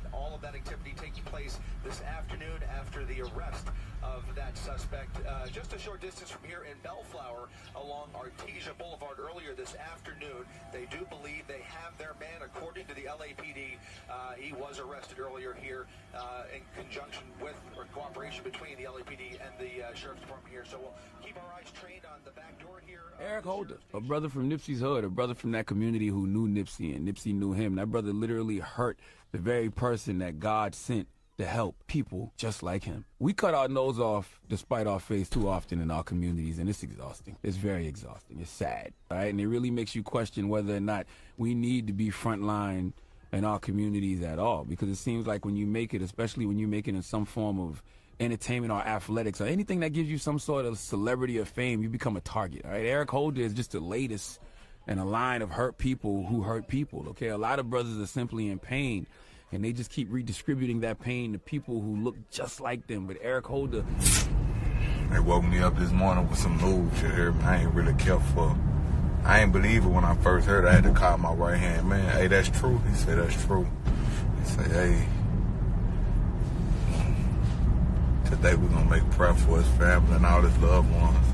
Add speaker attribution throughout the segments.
Speaker 1: and all of that activity takes place this afternoon after the arrest of that suspect just a short distance from here in Bellflower along Artesia Boulevard earlier this afternoon. They do believe they have their man, according to the LAPD. He was arrested earlier here in conjunction with or cooperation between the LAPD and the Sheriff's Department here. So we'll keep our eyes trained on the back door here.
Speaker 2: Eric Holder, a brother from Nipsey's hood, a brother from that community who knew Nipsey and Nipsey knew him. That brother literally hurt the very person that God sent to help people just like him. We cut our nose off despite our face too often in our communities, and it's exhausting. It's very exhausting. It's sad, all right? And it really makes you question whether or not we need to be frontline in our communities at all, because it seems like when you make it, especially when you make it in some form of entertainment or athletics or anything that gives you some sort of celebrity or fame, you become a target, all right? Eric Holder is just the latest in a line of hurt people who hurt people, okay? A lot of brothers are simply in pain, and they just keep redistributing that pain to people who look just like them. But Eric Holder...
Speaker 3: They woke me up this morning with some news you hear me. I ain't really care for. I ain't believe it when I first heard it. I had to call my right hand man. Hey, that's true? He said, that's true. He said, hey, today we're going to make prayer for his family and all his loved ones.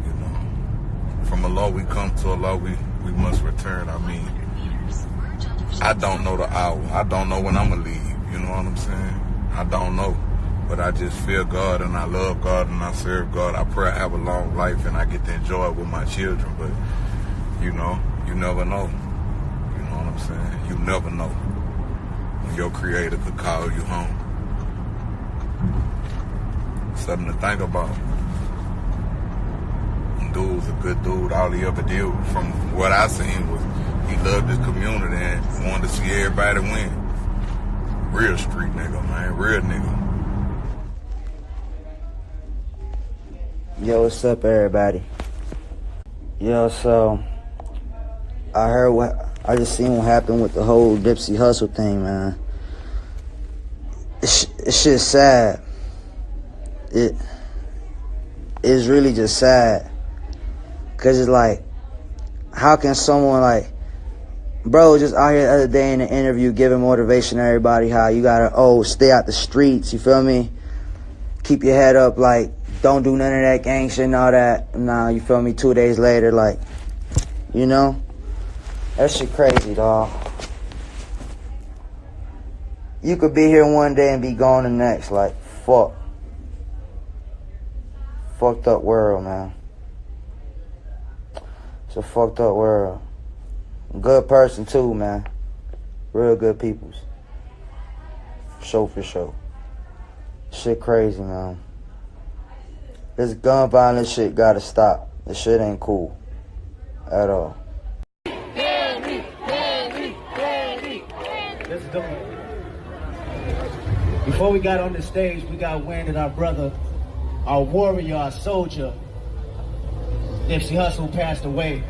Speaker 3: You know, from Allah we come, to Allah we must return. I mean, I don't know the hour. I don't know when I'm going to leave. You know what I'm saying? I don't know. But I just fear God and I love God and I serve God. I pray I have a long life and I get to enjoy it with my children. But, you know, you never know. You know what I'm saying? You never know when your creator could call you home. Something to think about. Dude's a good dude. All he ever did, from what I seen, was he loved his community and wanted to see everybody win. Real street nigga, man. Real nigga.
Speaker 4: Yo, what's up, everybody? Yo, so I just seen what happened with the whole Nipsey Hussle thing, man. It's just sad. It's really just sad. Cause it's like, how can someone like, bro, just out here the other day in the interview giving motivation to everybody how you gotta, stay out the streets, you feel me? Keep your head up, like, don't do none of that gang shit and all that. Nah, you feel me? 2 days later, like, you know? That shit crazy, dawg. You could be here one day and be gone the next, like, fuck. Fucked up world, man. It's a fucked up world. Good person too, man. Real good peoples. For sure. Shit crazy, man. This gun violence shit gotta stop. This shit ain't cool. At all.
Speaker 5: Let's do it. Before we got on the stage, we got wind that our brother, our warrior, our soldier, Nipsey Hussle passed away.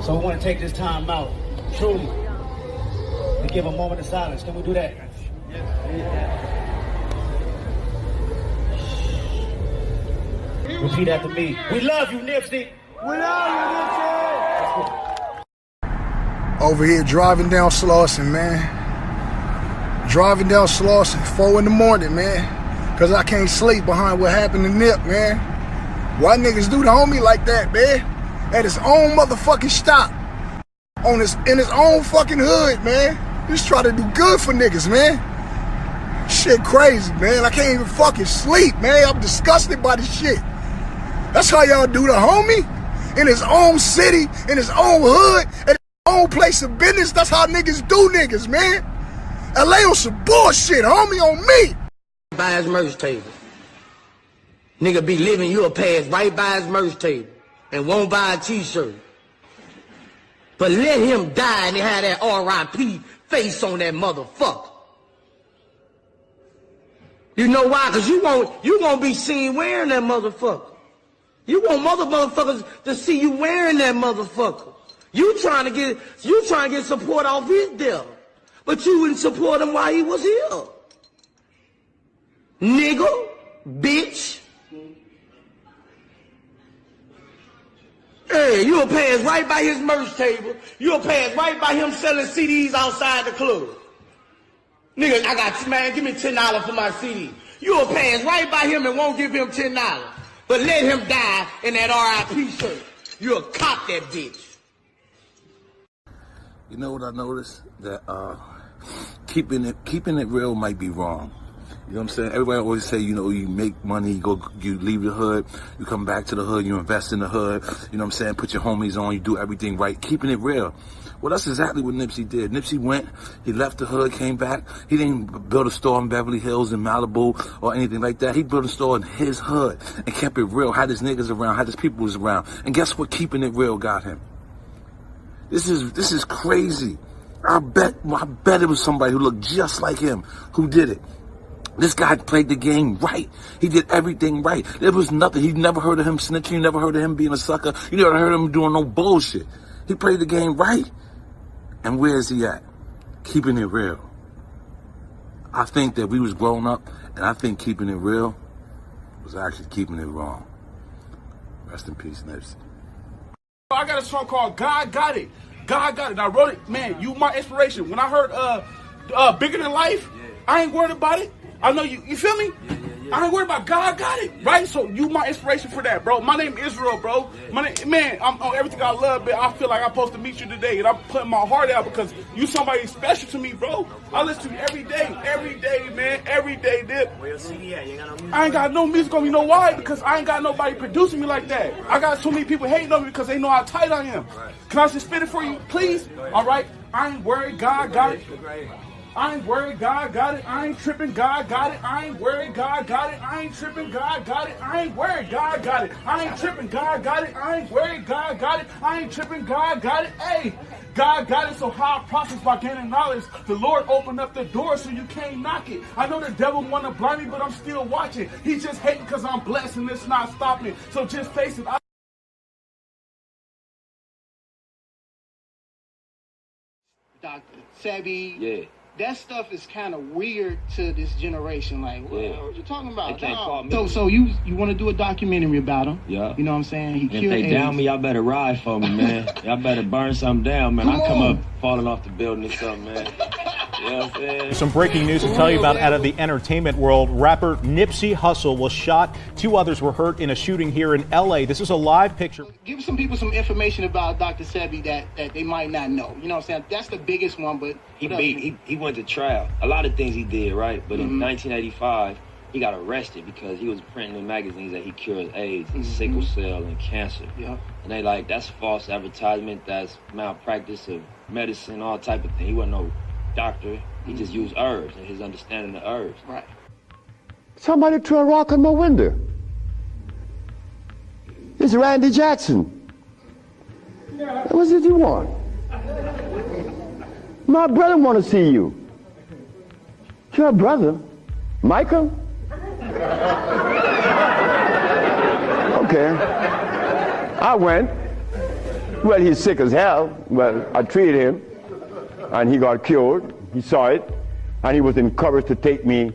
Speaker 5: So we want to take this time out, truly, to give a moment of silence. Can we do that? Yes. Repeat after me. We love you, Nipsey. We love you, Nipsey.
Speaker 6: Over here driving down Slauson, man. Driving down Slauson, 4 in the morning, man. Cause I can't sleep behind what happened to Nip, man. Why niggas do the homie like that, man? At his own motherfucking stop. In his own fucking hood, man. Just try to do good for niggas, man. Shit crazy, man. I can't even fucking sleep, man. I'm disgusted by this shit. That's how y'all do the homie? In his own city, in his own hood, at his own place of business. That's how niggas do niggas, man. LA on some bullshit, homie, on me.
Speaker 7: By his merch table. Nigga be living, you'll pass right by his merch table and won't buy a t-shirt. But let him die and they have that R.I.P. face on that motherfucker. You know why? Cause you won't be seen wearing that motherfucker. You want motherfuckers to see you wearing that motherfucker. You trying to get support off his death. But you wouldn't support him while he was here. Nigga, bitch. Hey, you'll pass right by his merch table. You'll pass right by him selling CDs outside the club. Nigga, I got, man, give me $10 for my CD. You'll pass right by him and won't give him $10. But let him die in that RIP shirt. You'll cop that bitch.
Speaker 8: You know what I noticed? That keeping it real might be wrong. You know what I'm saying? Everybody always say, you know, you make money, you leave your hood, you come back to the hood, you invest in the hood, you know what I'm saying? Put your homies on, you do everything right. Keeping it real. Well, that's exactly what Nipsey did. Nipsey went, he left the hood, came back. He didn't build a store in Beverly Hills, in Malibu, or anything like that. He built a store in his hood and kept it real, had his niggas around, had his people around. And guess what? Keeping it real got him. This is crazy. I bet it was somebody who looked just like him who did it. This guy played the game right. He did everything right. There was nothing. You never heard of him snitching. You never heard of him being a sucker. You never heard of him doing no bullshit. He played the game right. And where is he at? Keeping it real. I think that we was growing up, and I think keeping it real was actually keeping it wrong. Rest in peace, Nipsey.
Speaker 2: I got a song called God Got It. God Got It. I wrote it, man, you my inspiration. When I heard Bigger Than Life, I ain't worried about it. I know you feel me? I ain't worried about God Got It, right? So you my inspiration for that, bro. My name is Israel, bro. Man, I'm on everything I love, but I feel like I'm supposed to meet you today, and I'm putting my heart out because you somebody special to me, bro. I listen to you every day, man, every day, Dip.
Speaker 5: Where your CD at? You ain't got no music?
Speaker 2: I ain't got no music on me, you know why? Because I ain't got nobody producing me like that. I got so many people hating on me because they know how tight I am. Can I just spit it for you, please? All right? I ain't worried, God got it. I ain't worried, God got it. I ain't tripping, God got it. I ain't worried, God got it. I ain't tripping, God got it. I ain't worried, God got it. I ain't tripping, God got it. I ain't worried, God got it. I ain't tripping, God got it. Hey, God got it. So how I process by gaining knowledge. The Lord opened up the door so you can't knock it. I know the devil want to blind me, but I'm still watching. He just hating because I'm blessed and it's not stopping. So just face it.
Speaker 5: Dr. SEBI.
Speaker 9: Yeah.
Speaker 5: That stuff is kind of weird to this generation. Like, what are you talking about?
Speaker 9: They can't call me.
Speaker 5: So you want to do a documentary about him?
Speaker 9: Yeah.
Speaker 5: You know what I'm saying? He
Speaker 9: And
Speaker 5: cured
Speaker 9: if they
Speaker 5: AIDS.
Speaker 9: down me, y'all better ride for me, man. Y'all better burn something down, man. I come up falling off the building or something, man. You know what I'm saying?
Speaker 10: Some breaking news to tell you about out of the entertainment world. Rapper Nipsey Hussle was shot. 2 others were hurt in a shooting here in L.A. This is a live picture.
Speaker 5: Give some people some information about Dr. SEBI that they might not know. You know what I'm saying? That's the biggest one, but
Speaker 9: He went to trial. A lot of things he did, right? But in 1985, he got arrested because he was printing in magazines that he cures AIDS and sickle cell and cancer.
Speaker 5: Yeah.
Speaker 9: And they like, that's false advertisement, that's malpractice of medicine, all type of thing. He wasn't no doctor. He just used herbs and his understanding of herbs.
Speaker 5: Right.
Speaker 11: Somebody threw a rock on my window. It's Randy Jackson. What did you want? My brother want to see you. Your brother? Michael? Okay. I went. Well, he's sick as hell. Well, I treated him, and he got cured. He saw it, and he was encouraged to take me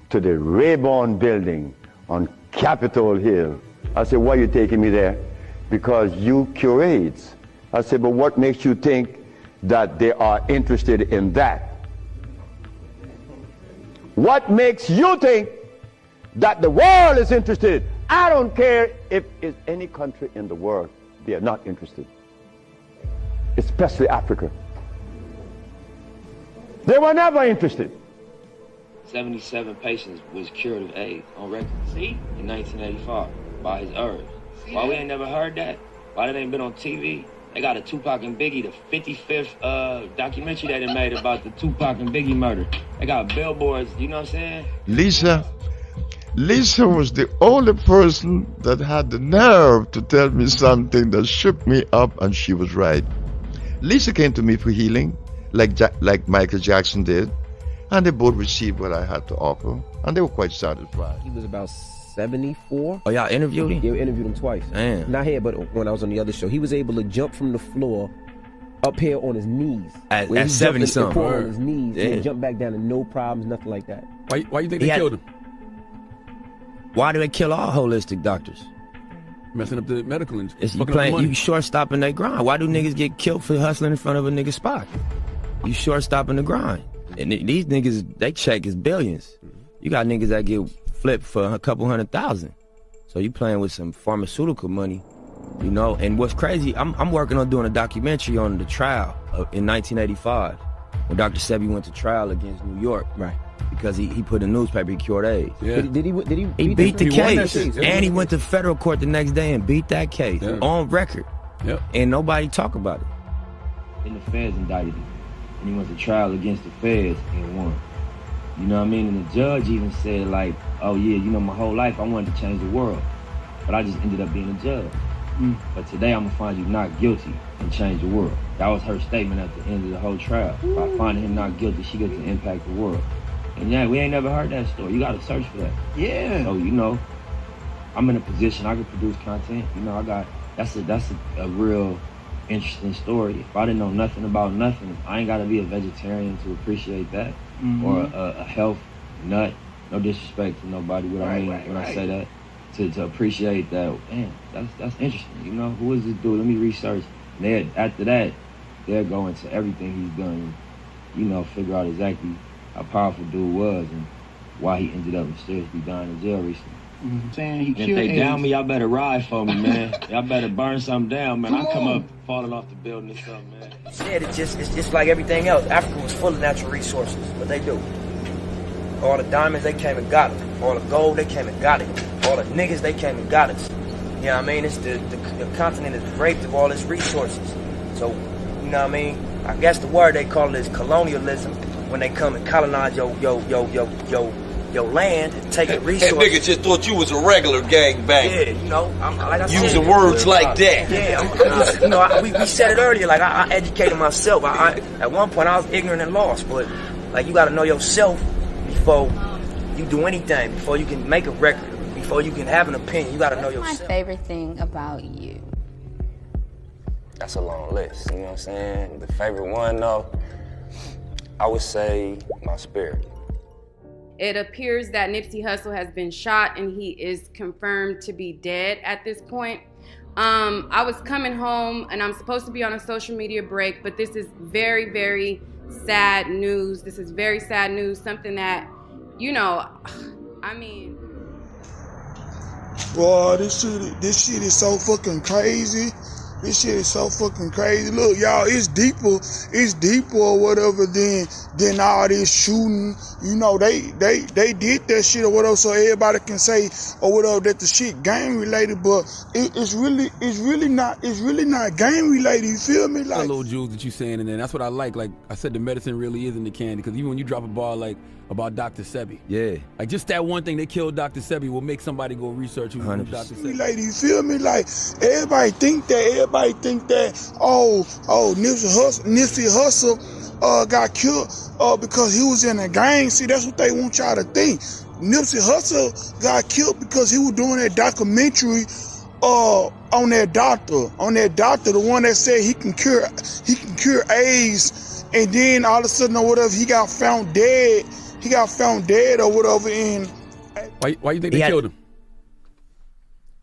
Speaker 11: to the Rayborn building on Capitol Hill. I said, why are you taking me there? Because you cure AIDS. I said, but what makes you think that they are interested in that? What makes you think that the world is interested? I don't care if it's any country in the world, they are not interested. Especially Africa. They were never interested.
Speaker 9: 77 patients was cured of AIDS on record. See? In 1985 by his herbs. Why we ain't never heard that? Why that ain't been on TV? They got a Tupac and Biggie, the 55th documentary that they made about the Tupac and Biggie murder. They got billboards, you know what I'm saying?
Speaker 12: Lisa was the only person that had the nerve to tell me something that shook me up, and she was right. Lisa came to me for healing, like Michael Jackson did, and they both received what I had to offer, and they were quite satisfied.
Speaker 13: He was about 74.
Speaker 9: Oh, y'all interviewed him?
Speaker 13: Yeah, we interviewed him twice.
Speaker 9: Damn.
Speaker 13: Not here, but when I was on the other show. He was able to jump from the floor up here on his knees.
Speaker 9: At 70-something.
Speaker 13: On his knees. Yeah. And jump back down and no problems, nothing like that.
Speaker 2: Why you think they killed him?
Speaker 9: Why do they kill all holistic doctors?
Speaker 2: Messing up the medical industry.
Speaker 13: You short-stopping that grind. Why do niggas get killed for hustling in front of a nigga spot? You short-stopping the grind. And these niggas, they check is billions. You got niggas that get flipped for a couple $100,000. So you playing with some pharmaceutical money, you know? And what's crazy, I'm working on doing a documentary on the trial in 1985 when Dr. SEBI went to trial against New York. Right. Because he put in the newspaper he cured AIDS.
Speaker 2: Yeah.
Speaker 13: Did he beat the case. And he went to federal court the next day and beat that case on record.
Speaker 2: Yep.
Speaker 13: And nobody talk about it.
Speaker 9: And the feds indicted him. And he went to trial against the feds and won. You know what I mean? And the judge even said like, oh yeah, you know, my whole life I wanted to change the world. But I just ended up being a judge. But today I'm gonna find you not guilty and change the world. That was her statement at the end of the whole trial. By finding him not guilty, she gets to impact the world. And yeah, we ain't never heard that story. You gotta search for that. Yeah. So, you know, I'm in a position I can produce content. You know, that's a real interesting story. If I didn't know nothing about nothing, I ain't gotta be a vegetarian to appreciate that. Or a health nut. No disrespect to nobody, what I mean when I say that. To appreciate that, man, that's interesting. You know, who is this dude? Let me research. And after that, they'll go into everything he's done, you know, figure out exactly how powerful dude was and why he ended up mysteriously dying in jail recently.
Speaker 5: Saying he
Speaker 9: If
Speaker 5: killed
Speaker 9: they
Speaker 5: AIDS.
Speaker 9: down me, y'all better ride for me, man. Y'all better burn something down, man. I come up falling off the building or something, man.
Speaker 14: Said it's just like everything else. Africa was full of natural resources. What they do? All the diamonds, they came and got it. All the gold, they came and got it. All the niggas, they came and got us. You know what I mean? It's the continent is raped of all its resources. So, you know what I mean? I guess the word they call it is colonialism. When they come and colonize your land and take the resources.
Speaker 15: That nigga just thought you was a regular gangbanger.
Speaker 14: Yeah, you know, like I said,
Speaker 15: using words like that.
Speaker 14: Yeah, I'm just, you know, we said it earlier. Like I educated myself. At one point I was ignorant and lost, but like you got to know yourself before you do anything. Before you can make a record. Before you can have an opinion, you got to know yourself.
Speaker 16: My favorite thing about you.
Speaker 17: That's a long list, you know what I'm saying? The favorite one, though, I would say my spirit.
Speaker 16: It appears that Nipsey Hussle has been shot and he is confirmed to be dead at this point. I was coming home and I'm supposed to be on a social media break, but this is very, very sad news. This is very sad news, something that, you know, I mean.
Speaker 6: Boy, this shit is so fucking crazy. This shit is so fucking crazy. Look, y'all, it's deeper or whatever than all this shooting. You know, they did that shit or whatever, so everybody can say or whatever that the shit gang related, but it's really not gang related. You feel me? Like
Speaker 2: little jewels that you saying, and then that's what I like. Like I said, the medicine really is in the candy. Because even when you drop a ball like about Dr. Sebi, like just that one thing, they killed Dr. Sebi, will make somebody go research who Dr. Sebi.
Speaker 6: Related, you feel me? Like everybody think that. Oh, Nipsey Hussle got killed because he was in a gang. See, that's what they want y'all to think. Nipsey Hussle got killed because he was doing that documentary on that doctor, the one that said he can cure AIDS, and then all of a sudden or whatever he got found dead. He got found dead or whatever. And
Speaker 2: why you think they killed him?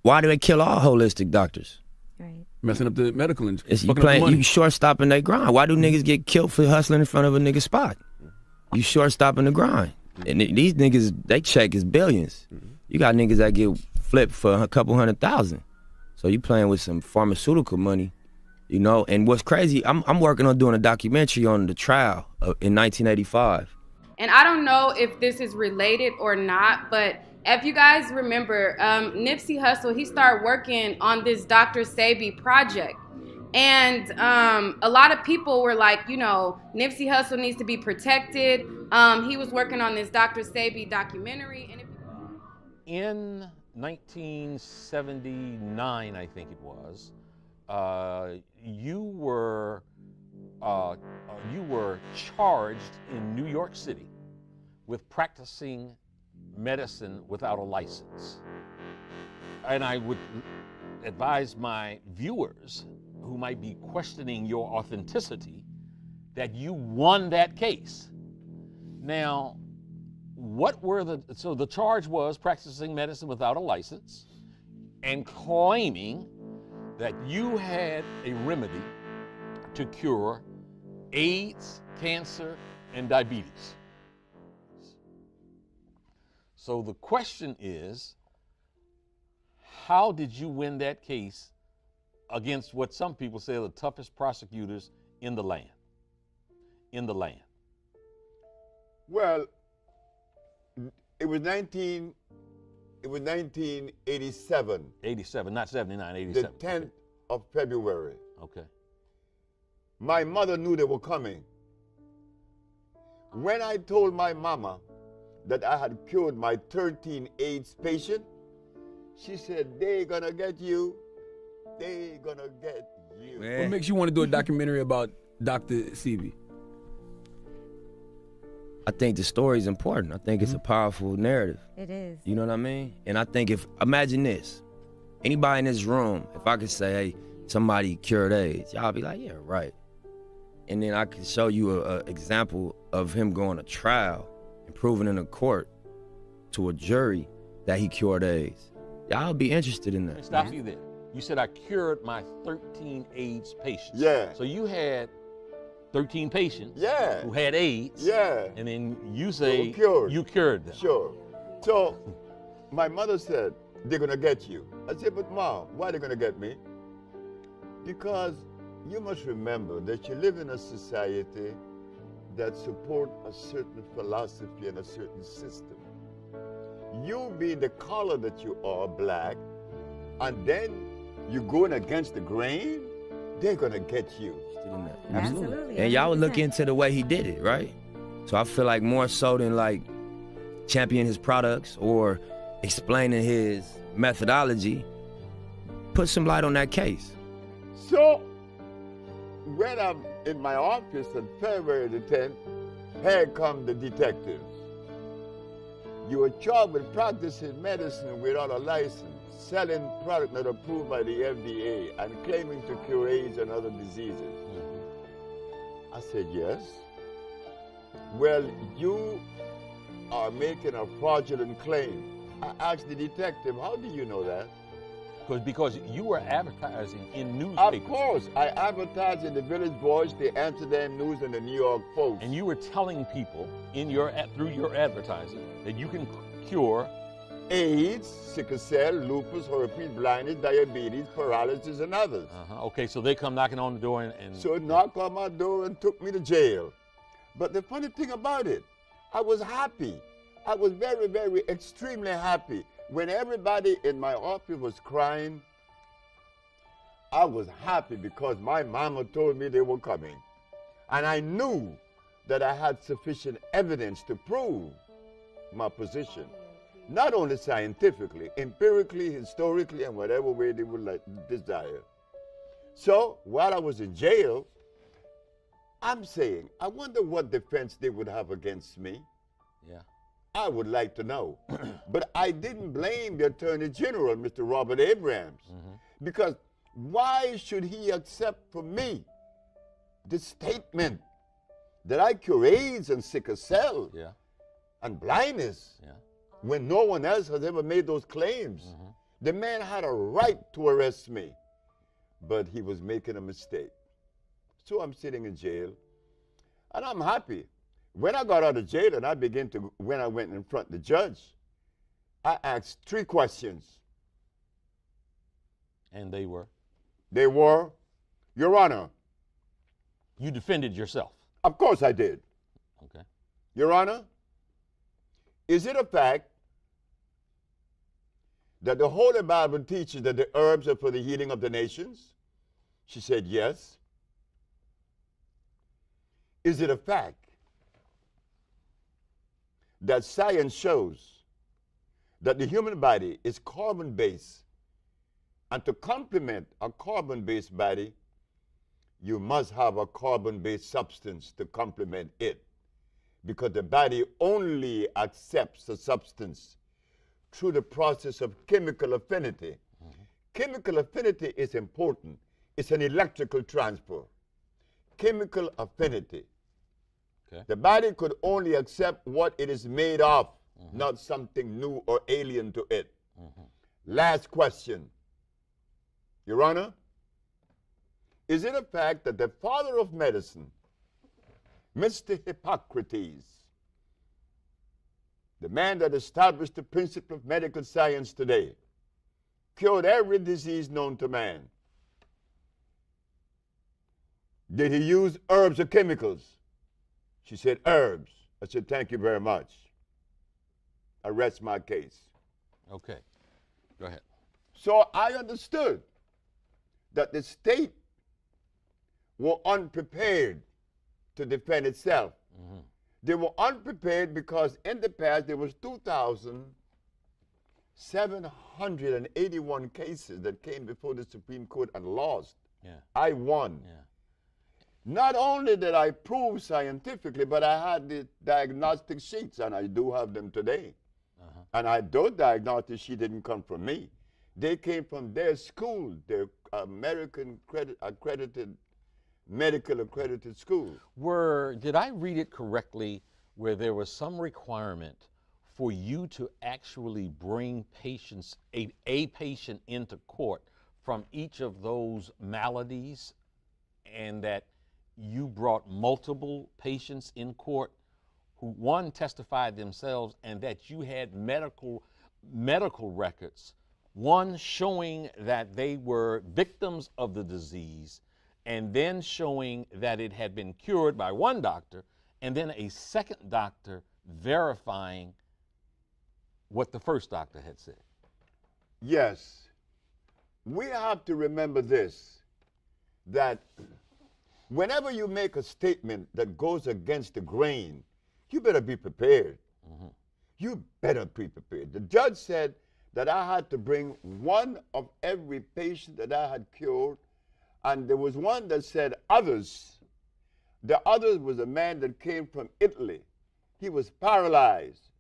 Speaker 13: Why do they kill all holistic doctors?
Speaker 2: Messing up the medical industry.
Speaker 13: You short-stopping that grind. Why do niggas get killed for hustling in front of a nigga spot? You short-stopping the grind. And these niggas, they check is billions. You got niggas that get flipped for a couple $100,000. So you playing with some pharmaceutical money, you know? And what's crazy, I'm working on doing a documentary on the trial in 1985.
Speaker 16: And I don't know if this is related or not, but if you guys remember, Nipsey Hussle, he started working on this Dr. Sebi project. And a lot of people were like, you know, Nipsey Hussle needs to be protected. He was working on this Dr. Sebi documentary.
Speaker 18: In 1979, I think it was, you were charged in New York City with practicing medicine without a license. And I would advise my viewers who might be questioning your authenticity that you won that case. Now, so the charge was practicing medicine without a license, and claiming that you had a remedy to cure AIDS, cancer, and diabetes. So the question is, how did you win that case against what some people say are the toughest prosecutors in the land?
Speaker 12: Well, it was 1987.
Speaker 18: 87, not 79, 87.
Speaker 12: The 10th of February.
Speaker 18: Okay.
Speaker 12: My mother knew they were coming. When I told my mama that I had cured my 13 AIDS patient, she said, "They gonna get you. They gonna get you."
Speaker 2: What makes you want to do a documentary about Dr. Sebi?
Speaker 13: I think the story is important. I think it's a powerful narrative.
Speaker 19: It is.
Speaker 13: You know what I mean? And I think imagine this, anybody in this room, if I could say, hey, somebody cured AIDS, y'all be like, yeah, right. And then I could show you an example of him going to trial and proving in a court to a jury that he cured AIDS. Y'all be interested in that.
Speaker 18: Let me stop you there. You said I cured my 13 AIDS patients.
Speaker 12: Yeah.
Speaker 18: So you had 13 patients who had AIDS.
Speaker 12: Yeah.
Speaker 18: And then you say you cured them.
Speaker 12: Sure. So my mother said, "They're gonna get you." I said, "But Mom, why are they gonna get me?" Because you must remember that you live in a society that support a certain philosophy and a certain system. You being the color that you are, black, and then you going against the grain, they're gonna get you.
Speaker 13: Absolutely. And y'all would look into the way he did it, right? So I feel like more so than like championing his products or explaining his methodology, put some light on that case.
Speaker 12: So when I'm in my office on February the 10th, here come the detectives. You are charged with practicing medicine without a license, selling product not approved by the FDA, and claiming to cure AIDS and other diseases. I said, yes. Well, you are making a fraudulent claim. I asked the detective, how do you know that?
Speaker 18: Because you were advertising in newspapers.
Speaker 12: Of course, I advertised in the Village Voice, the Amsterdam News, and the New York Post.
Speaker 18: And you were telling people through your advertising that you can cure
Speaker 12: AIDS, sickle cell, lupus, herpes, blindness, diabetes, paralysis, and others.
Speaker 18: Okay, so they come knocking on the door and...
Speaker 12: So knocked on my door and took me to jail. But the funny thing about it, I was happy. I was very, very, extremely happy. When everybody in my office was crying, I was happy because my mama told me they were coming. And I knew that I had sufficient evidence to prove my position. Not only scientifically, empirically, historically, and whatever way they would desire. So while I was in jail, I'm saying, I wonder what defense they would have against me.
Speaker 18: Yeah.
Speaker 12: I would like to know. But I didn't blame the Attorney General, Mr. Robert Abrams, because why should he accept from me the statement that I cure AIDS and sickle cell and blindness when no one else has ever made those claims? The man had a right to arrest me, but he was making a mistake. So I'm sitting in jail, and I'm happy. When I got out of jail and when I went in front of the judge, I asked 3 questions.
Speaker 18: And they were?
Speaker 12: They were, Your Honor.
Speaker 18: You defended yourself?
Speaker 12: Of course I did.
Speaker 18: Okay.
Speaker 12: Your Honor, is it a fact that the Holy Bible teaches that the herbs are for the healing of the nations? She said, yes. Is it a fact that science shows that the human body is carbon-based, and to complement a carbon-based body, you must have a carbon-based substance to complement it, because the body only accepts the substance through the process of chemical affinity. Chemical affinity is important. It's an electrical transfer. Chemical affinity. The body could only accept what it is made of, not something new or alien to it. Last question. Your Honor, is it a fact that the father of medicine, Mr. Hippocrates, the man that established the principle of medical science today, cured every disease known to man? Did he use herbs or chemicals? She said, herbs. I said, thank you very much. I rest my case.
Speaker 18: Okay, go ahead.
Speaker 12: So I understood that the state were unprepared to defend itself.
Speaker 18: Mm-hmm.
Speaker 12: They were unprepared because in the past there was 2,781 cases that came before the Supreme Court and lost.
Speaker 18: Yeah.
Speaker 12: I won.
Speaker 18: Yeah.
Speaker 12: Not only did I prove scientifically, but I had the diagnostic sheets, and I do have them today. And those diagnostic sheets didn't come from me. They came from their school, their American accredited, medical accredited school.
Speaker 18: Did I read it correctly where there was some requirement for you to actually bring patients, a patient into court from each of those maladies, and that you brought multiple patients in court who, one, testified themselves, and that you had medical records, one showing that they were victims of the disease, and then showing that it had been cured by one doctor, and then a second doctor verifying what the first doctor had said?
Speaker 12: Yes. We have to remember this, that whenever you make a statement that goes against the grain, you better be prepared.
Speaker 18: Mm-hmm.
Speaker 12: You better be prepared. The judge said that I had to bring one of every patient that I had cured, and there was one that said others. The others was a man that came from Italy. He was paralyzed.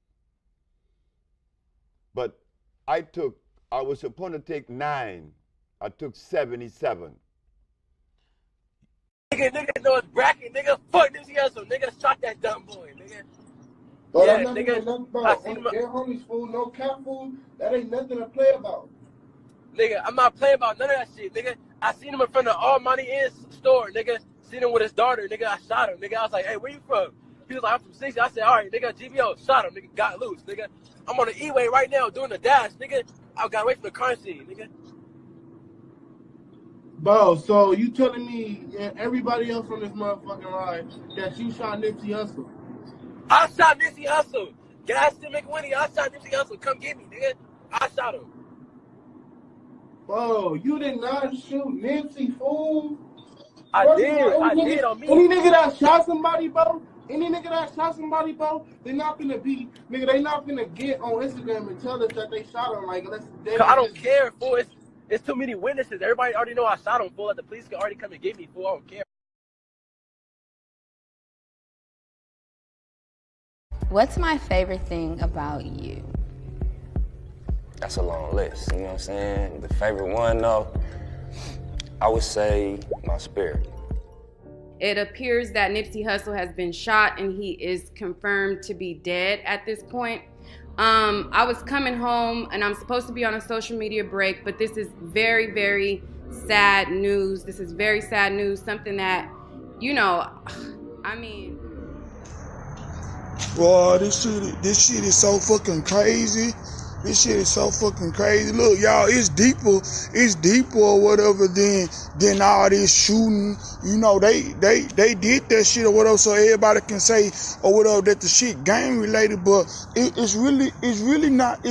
Speaker 12: But I was supposed to take 9. I took 77.
Speaker 7: Nigga know it's bracket, nigga. Fuck this Hustle, nigga. Shot that dumb boy, nigga.
Speaker 19: But
Speaker 7: yeah,
Speaker 19: I'm not
Speaker 7: nigga.
Speaker 19: Nothing about their homies fool, no cat fool. That ain't nothing to play about.
Speaker 7: Nigga, I'm not playing about none of that shit, nigga. I seen him in front of All Money Inn store, nigga. Seen him with his daughter, nigga. I shot him, nigga. I was like, hey, where you from? He was like, I'm from 60. I said, all right, nigga, GBO, shot him, nigga. Got loose, nigga. I'm on the E-way right now doing the dash, nigga. I got away from the crime scene, nigga.
Speaker 19: Bro, so you telling me and everybody else on this motherfucking ride that you shot Nipsey Hussle?
Speaker 7: I shot Nipsey Hussle. Gas to McWinnie. I shot Nipsey Hussle. Come get me, nigga. I shot him.
Speaker 19: Bro, you did not shoot Nipsey, fool.
Speaker 7: I did on me.
Speaker 19: Any nigga that shot somebody, bro, they not gonna be, nigga, they not gonna get on Instagram and tell us that they shot him. Like,
Speaker 7: I don't care, fool. It's too many witnesses. Everybody already know I shot him, fool. Like, the police can already come and get me, fool. I don't care.
Speaker 20: What's my favorite thing about you?
Speaker 17: That's a long list, you know what I'm saying? The favorite one, though, I would say my spirit.
Speaker 16: It appears that Nipsey Hussle has been shot and he is confirmed to be dead at this point. I was coming home and I'm supposed to be on a social media break, but this is very, very sad news. This is very sad news, something that, you know, I mean.
Speaker 6: Boy, this shit is so fucking crazy. This shit is so fucking crazy. Look, y'all, it's deeper or whatever than all this shooting. You know, they did that shit or whatever, so everybody can say or whatever that the shit gang related, but it's really not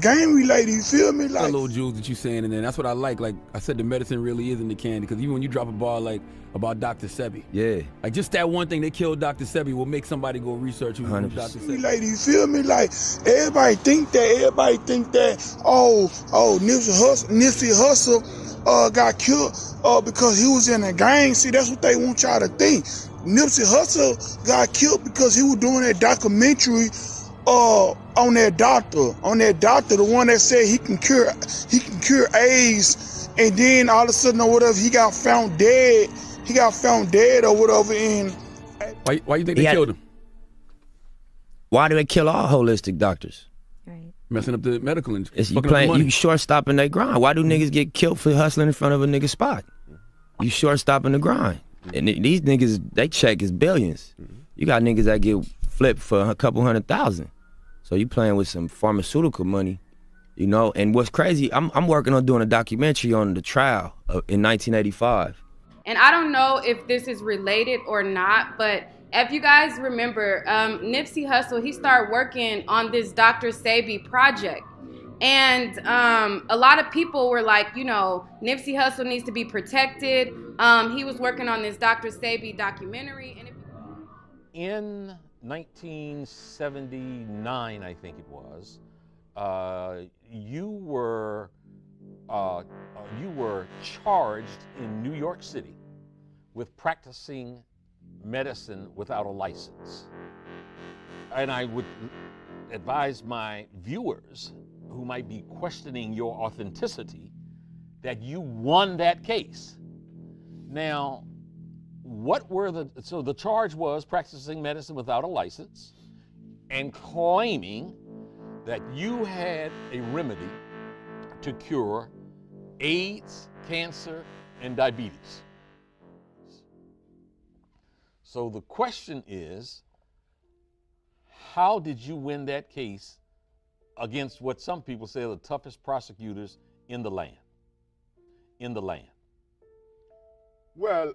Speaker 6: gang related. You feel me? Like
Speaker 2: that little jewels that you saying, and then that's what I like. Like I said, the medicine really is in the candy, because even when you drop a bar like about Dr. Sebi,
Speaker 13: yeah,
Speaker 2: like just that one thing, they killed Dr. Sebi, will make somebody go research who Dr. Sebi.
Speaker 6: Lady, you feel me? Like everybody think that Nipsey Hussle got killed because he was in a gang. See, that's what they want y'all to think. Nipsey Hussle got killed because he was doing that documentary on that doctor, the one that said he can cure AIDS, and then all of a sudden or whatever he got found dead. He got found dead or whatever. And
Speaker 2: why you think they killed him?
Speaker 13: Why do they kill all holistic doctors?
Speaker 2: messing up the medical industry.
Speaker 13: You playing, you shortstopping their grind. Why do niggas get killed for hustling in front of a nigga spot? You shortstopping the grind. And these niggas, they check is billions. You got niggas that get flipped for a couple $100,000. So you playing with some pharmaceutical money, you know? And what's crazy, I'm working on doing a documentary on the trial in 1985.
Speaker 16: And I don't know if this is related or not, but if you guys remember, Nipsey Hussle, he started working on this Dr. SEBI project. And a lot of people were like, you know, Nipsey Hussle needs to be protected. He was working on this Dr. SEBI documentary. And
Speaker 18: in 1979, I think it was, you were charged in New York City with practicing medicine without a license. And I would advise my viewers who might be questioning your authenticity that you won that case. Now, so the charge was practicing medicine without a license and claiming that you had a remedy to cure AIDS, cancer, and diabetes. So the question is, how did you win that case against what some people say are the toughest prosecutors in the land?
Speaker 12: Well,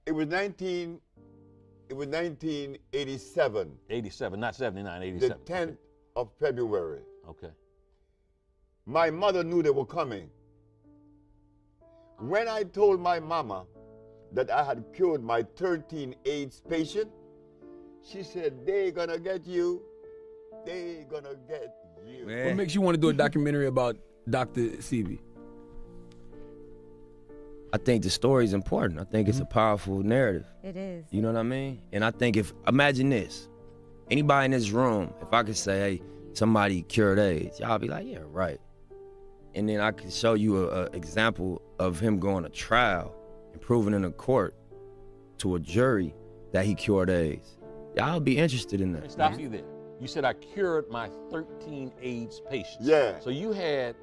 Speaker 12: it was 1987.
Speaker 18: 87, not 79, 87.
Speaker 12: The 10th of February.
Speaker 18: Okay.
Speaker 12: My mother knew they were coming. When I told my mama that I had cured my 13 AIDS patient, she said, "They gonna get you. They gonna get you."
Speaker 2: Man. What makes you want to do a documentary about Dr. SEBI?
Speaker 13: I think the story is important. I think it's a powerful narrative.
Speaker 21: It is.
Speaker 13: You know what I mean? And I think imagine this, anybody in this room, if I could say, hey, somebody cured AIDS, y'all be like, yeah, right. And then I could show you an example of him going to trial and proving in a court to a jury that he cured AIDS. Y'all be interested in that.
Speaker 18: Let me stop you there. You said I cured my 13 AIDS patients.
Speaker 12: Yeah.
Speaker 18: So you had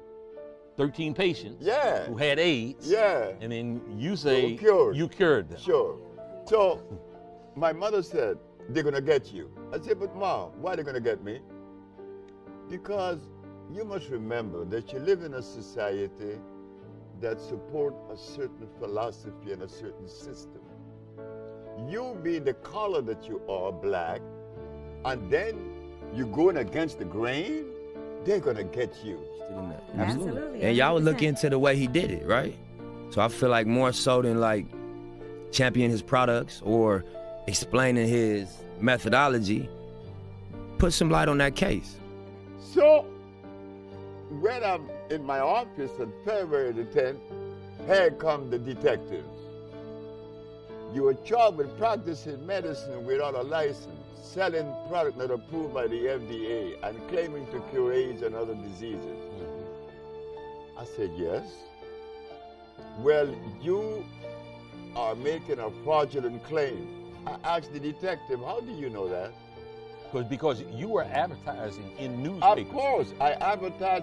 Speaker 18: 13 patients who had AIDS.
Speaker 12: Yeah.
Speaker 18: And then you say you cured them.
Speaker 12: Sure. So my mother said, "They're gonna get you." I said, "But Mom, why are they gonna get me?" Because you must remember that you live in a society that support a certain philosophy and a certain system. You being the color that you are, black, and then you going against the grain, they're gonna get you.
Speaker 13: Absolutely. And y'all would look into the way he did it, right? So I feel like more so than like championing his products or explaining his methodology, put some light on that case.
Speaker 12: So when I'm in my office on February the 10th, here come the detectives. You are charged with practicing medicine without a license, selling product not approved by the FDA, and claiming to cure AIDS and other diseases. I said, yes. Well, you are making a fraudulent claim. I asked the detective, how do you know that?
Speaker 18: Because you were advertising in newspapers.
Speaker 12: Of course, I advertised